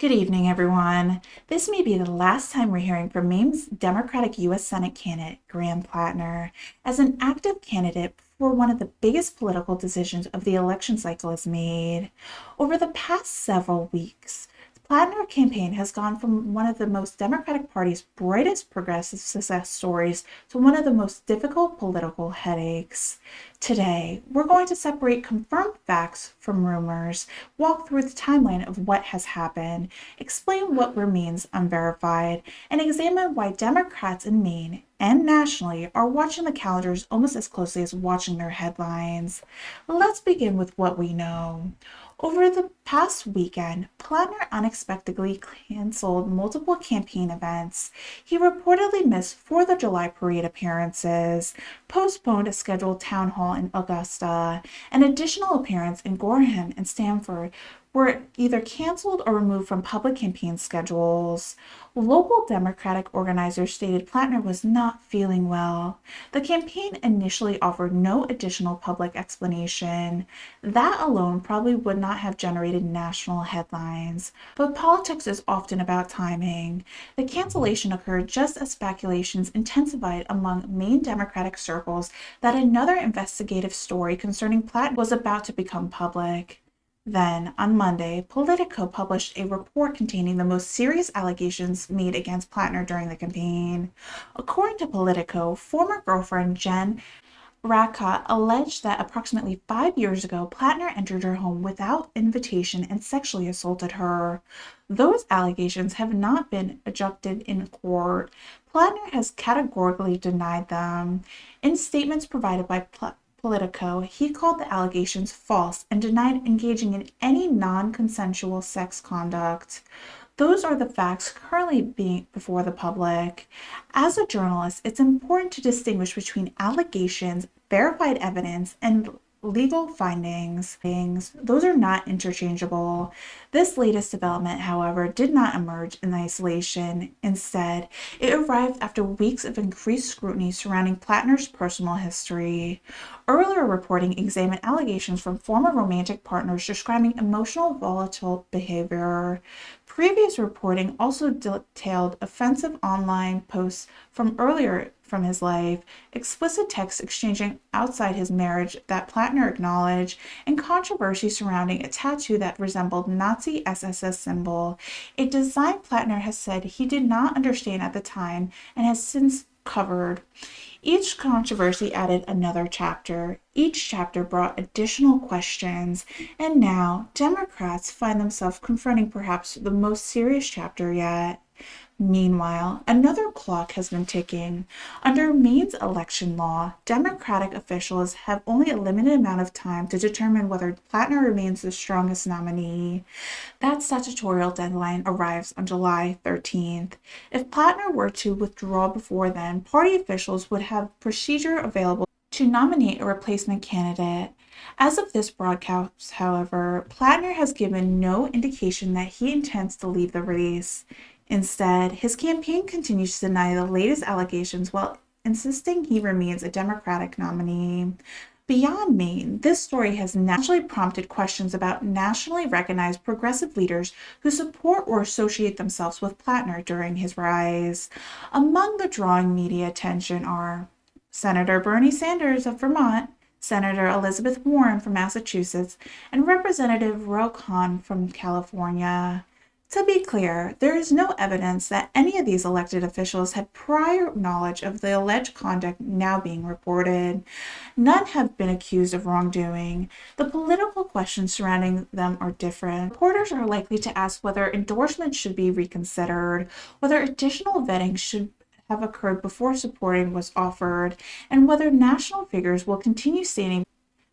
Good evening, everyone. This may be the last time we're hearing from Maine's Democratic U.S. Senate candidate, Graham Platner, as an active candidate before one of the biggest political decisions of the election cycle is made. Over the past several weeks, the Platner campaign has gone from one of the most Democratic Party's brightest progressive success stories to one of the most difficult political headaches. Today, we're going to separate confirmed facts from rumors, walk through the timeline of what has happened, explain what remains unverified, and examine why Democrats in Maine and nationally are watching the calendars almost as closely as watching their headlines. Let's begin with what we know. Over the past weekend, Platner unexpectedly canceled multiple campaign events. He reportedly missed 4th of July parade appearances, postponed a scheduled town hall in Augusta, an additional appearance in Gorham and Stamford were either canceled or removed from public campaign schedules. Local Democratic organizers stated Platner was not feeling well. The campaign initially offered no additional public explanation. That alone probably would not have generated national headlines. But politics is often about timing. The cancellation occurred just as speculations intensified among Maine Democratic circles that another investigative story concerning Platner was about to become public. Then, on Monday, Politico published a report containing the most serious allegations made against Platner during the campaign. According to Politico, former girlfriend Jen Radcott alleged that approximately 5 years ago, Platner entered her home without invitation and sexually assaulted her. Those allegations have not been adjudicated in court. Platner has categorically denied them. In statements provided by Politico, he called the allegations false and denied engaging in any non-consensual sex conduct. Those are the facts currently being before the public. As a journalist, it's important to distinguish between allegations, verified evidence, and legal findings. Those are not interchangeable. This latest development, however, did not emerge in isolation. Instead, it arrived after weeks of increased scrutiny surrounding Platner's personal history. Earlier reporting examined allegations from former romantic partners describing emotional volatile behavior. Previous reporting also detailed offensive online posts from earlier from his life, explicit texts exchanging outside his marriage that Platner acknowledged, and controversy surrounding a tattoo that resembled Nazi SSS symbol, a design Platner has said he did not understand at the time and has since covered. Each controversy added another chapter. Each chapter brought additional questions, and now Democrats find themselves confronting perhaps the most serious chapter yet. Meanwhile, another clock has been ticking. Under Maine's election law, Democratic officials have only a limited amount of time to determine whether Platner remains the strongest nominee. That statutory deadline arrives on July 13th. If Platner were to withdraw before then, party officials would have procedure available to nominate a replacement candidate. As of this broadcast, however, Platner has given no indication that he intends to leave the race. Instead, his campaign continues to deny the latest allegations while insisting he remains a Democratic nominee. Beyond Maine, this story has naturally prompted questions about nationally recognized progressive leaders who support or associate themselves with Platner during his rise. Among the drawing media attention are Senator Bernie Sanders of Vermont, Senator Elizabeth Warren from Massachusetts, and Representative Ro Khanna from California. To be clear, there is no evidence that any of these elected officials had prior knowledge of the alleged conduct now being reported. None have been accused of wrongdoing. The political questions surrounding them are different. Reporters are likely to ask whether endorsements should be reconsidered, whether additional vetting should have occurred before supporting was offered, and whether national figures will continue standing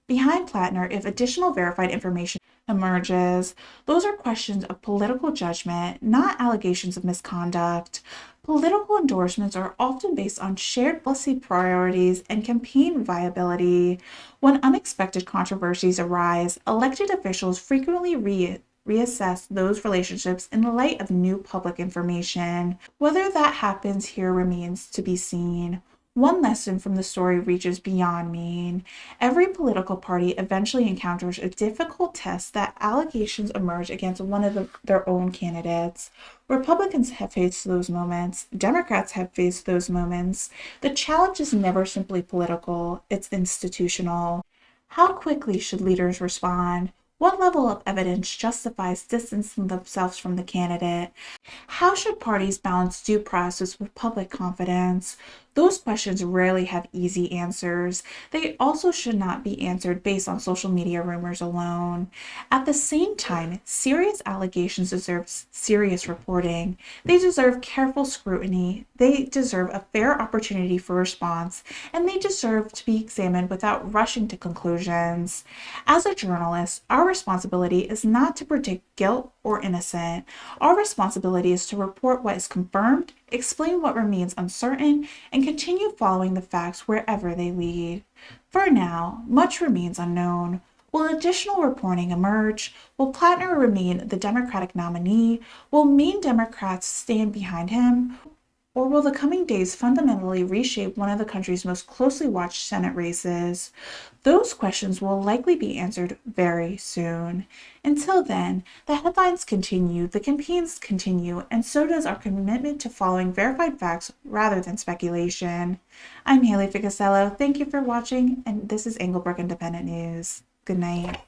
behind Platner if additional verified information emerges. Those are questions of political judgment, not allegations of misconduct. Political endorsements are often based on shared policy priorities and campaign viability. When unexpected controversies arise, elected officials frequently reassess those relationships in the light of new public information. Whether that happens here remains to be seen. One lesson from the story reaches beyond Maine. Every political party eventually encounters a difficult test that allegations emerge against one of their own candidates. Republicans have faced those moments, Democrats have faced those moments. The challenge is never simply political, it's institutional. How quickly should leaders respond? What level of evidence justifies distancing themselves from the candidate? How should parties balance due process with public confidence? Those questions rarely have easy answers. They also should not be answered based on social media rumors alone. At the same time, serious allegations deserve serious reporting. They deserve careful scrutiny. They deserve a fair opportunity for response, and they deserve to be examined without rushing to conclusions. As a journalist, our responsibility is not to predict guilt or innocence. Our responsibility is to report what is confirmed, explain what remains uncertain, and continue following the facts wherever they lead. For now, much remains unknown. Will additional reporting emerge? Will Platner remain the Democratic nominee? Will Maine Democrats stand behind him? Or will the coming days fundamentally reshape one of the country's most closely watched Senate races? Those questions will likely be answered very soon. Until then, the headlines continue, the campaigns continue, and so does our commitment to following verified facts rather than speculation. I'm Haylee Ficuciello. Thank you for watching, and this is Englebrook Independent News. Good night.